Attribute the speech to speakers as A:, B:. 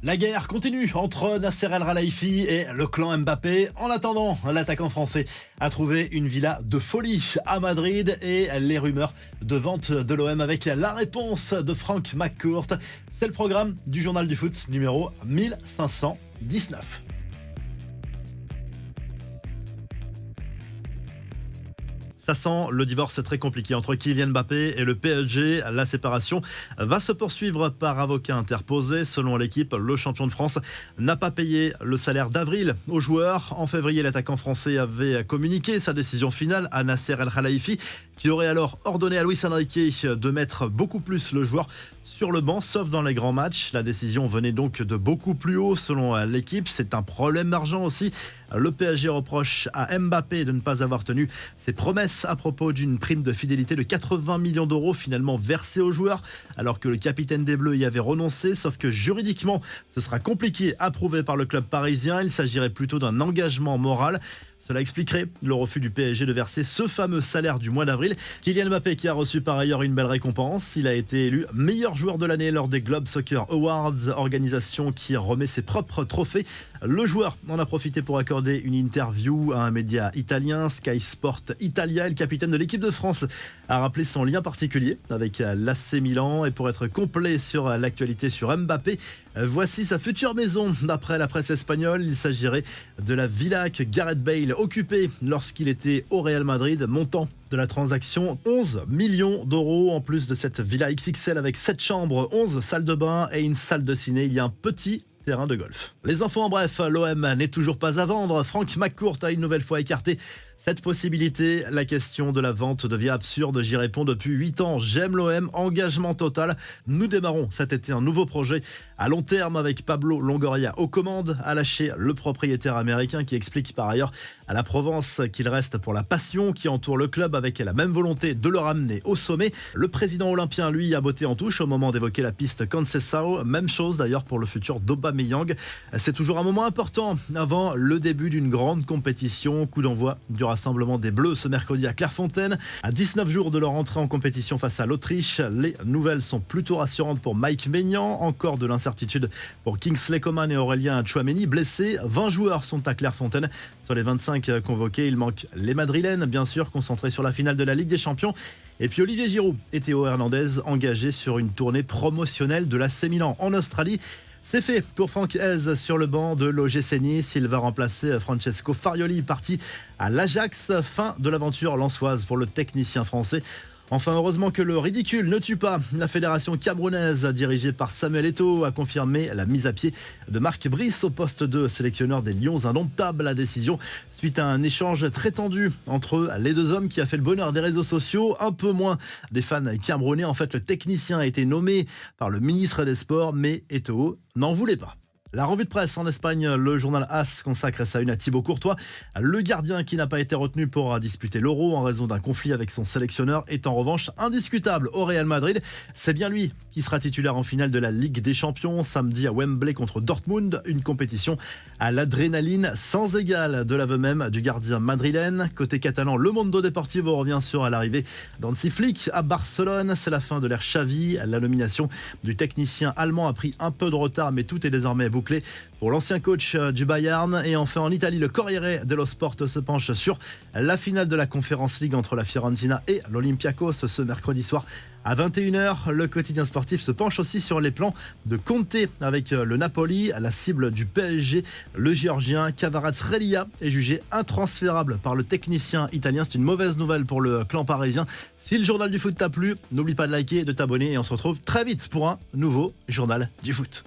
A: La guerre continue entre Nasser El Khelaifi et le clan Mbappé. En attendant, l'attaquant français a trouvé une villa de folie à Madrid et les rumeurs de vente de l'OM avec la réponse de Frank McCourt. C'est le programme du Journal du Foot numéro 1519. Ça sent le divorce très compliqué entre Kylian Mbappé et le PSG. La séparation va se poursuivre par avocat interposé. Selon l'équipe, le champion de France n'a pas payé le salaire d'avril aux joueurs. En février, l'attaquant français avait communiqué sa décision finale à Nasser El Khelaifi, qui aurait alors ordonné à Luis Enrique de mettre beaucoup plus le joueur sur le banc, sauf dans les grands matchs. La décision venait donc de beaucoup plus haut selon l'équipe. C'est un problème d'argent aussi. Le PSG reproche à Mbappé de ne pas avoir tenu ses promesses à propos d'une prime de fidélité de 80 millions d'euros finalement versée aux joueurs, alors que le capitaine des Bleus y avait renoncé, sauf que juridiquement, ce sera compliqué à prouver par le club parisien. Il s'agirait plutôt d'un engagement moral. Cela expliquerait le refus du PSG de verser ce fameux salaire du mois d'avril. Kylian Mbappé qui a reçu par ailleurs une belle récompense. Il a été élu meilleur joueur de l'année lors des Globe Soccer Awards, organisation qui remet ses propres trophées. Le joueur en a profité pour accorder une interview à un média italien, Sky Sport Italia. Le capitaine de l'équipe de France a rappelé son lien particulier avec l'AC Milan. Et pour être complet sur l'actualité sur Mbappé, voici sa future maison. D'après la presse espagnole, il s'agirait de la villa que Gareth Bale occupé lorsqu'il était au Real Madrid. Montant de la transaction, 11 millions d'euros. En plus de cette villa XXL avec 7 chambres, 11 salles de bain et une salle de ciné, il y a un petit terrain de golf. Les infos en bref, l'OM n'est toujours pas à vendre. Frank McCourt a une nouvelle fois écarté cette possibilité. La question de la vente devient absurde. J'y réponds depuis 8 ans. J'aime l'OM, engagement total. Nous démarrons cet été un nouveau projet à long terme avec Pablo Longoria aux commandes, a lâché le propriétaire américain qui explique par ailleurs à la Provence qu'il reste pour la passion qui entoure le club avec la même volonté de le ramener au sommet. Le président olympien, lui, a botté en touche au moment d'évoquer la piste Conceição. Même chose d'ailleurs pour le futur d'Aubameyang. C'est toujours un moment important avant le début d'une grande compétition. Coup d'envoi du rassemblement des Bleus ce mercredi à Clairefontaine. À 19 jours de leur entrée en compétition face à l'Autriche, les nouvelles sont plutôt rassurantes pour Mike Maignan. Encore de l'incertitude pour Kingsley Coman et Aurélien Tchouaméni blessés. 20 joueurs sont à Clairefontaine. Sur les 25 convoqués, il manque les Madrilènes, bien sûr, concentrés sur la finale de la Ligue des Champions. Et puis Olivier Giroud et Théo Hernandez engagés sur une tournée promotionnelle de l'AC Milan en Australie. C'est fait pour Franck Hez sur le banc de l'OGC Nice. Il va remplacer Francesco Farioli, parti à l'Ajax. Fin de l'aventure lensoise pour le technicien français. Enfin, heureusement que le ridicule ne tue pas. La fédération camerounaise, dirigée par Samuel Eto'o, a confirmé la mise à pied de Marc Brice au poste de sélectionneur des Lions indomptables. La décision suite à un échange très tendu entre les deux hommes qui a fait le bonheur des réseaux sociaux, un peu moins des fans camerounais. En fait, le technicien a été nommé par le ministre des Sports, mais Eto'o n'en voulait pas. La revue de presse en Espagne, le journal AS consacre sa une à Thibaut Courtois. Le gardien qui n'a pas été retenu pour disputer l'Euro en raison d'un conflit avec son sélectionneur est en revanche indiscutable au Real Madrid. C'est bien lui qui sera titulaire en finale de la Ligue des Champions samedi à Wembley contre Dortmund. Une compétition à l'adrénaline sans égale de l'aveu même du gardien madrilène. Côté catalan, le Mundo Deportivo revient sur l'arrivée d'Hansi Flick à Barcelone. C'est la fin de l'ère Xavi. La nomination du technicien allemand a pris un peu de retard, mais tout est désormais bouclé pour l'ancien coach du Bayern. Et enfin en Italie, le Corriere dello Sport se penche sur la finale de la Conference League entre la Fiorentina et l'Olympiakos ce mercredi soir à 21h. Le quotidien sportif se penche aussi sur les plans de Conte avec le Napoli, la cible du PSG. Le Géorgien Kvaratskhelia est jugé intransférable par le technicien italien. C'est une mauvaise nouvelle pour le clan parisien. Si le journal du foot t'a plu, n'oublie pas de liker et de t'abonner et on se retrouve très vite pour un nouveau journal du foot.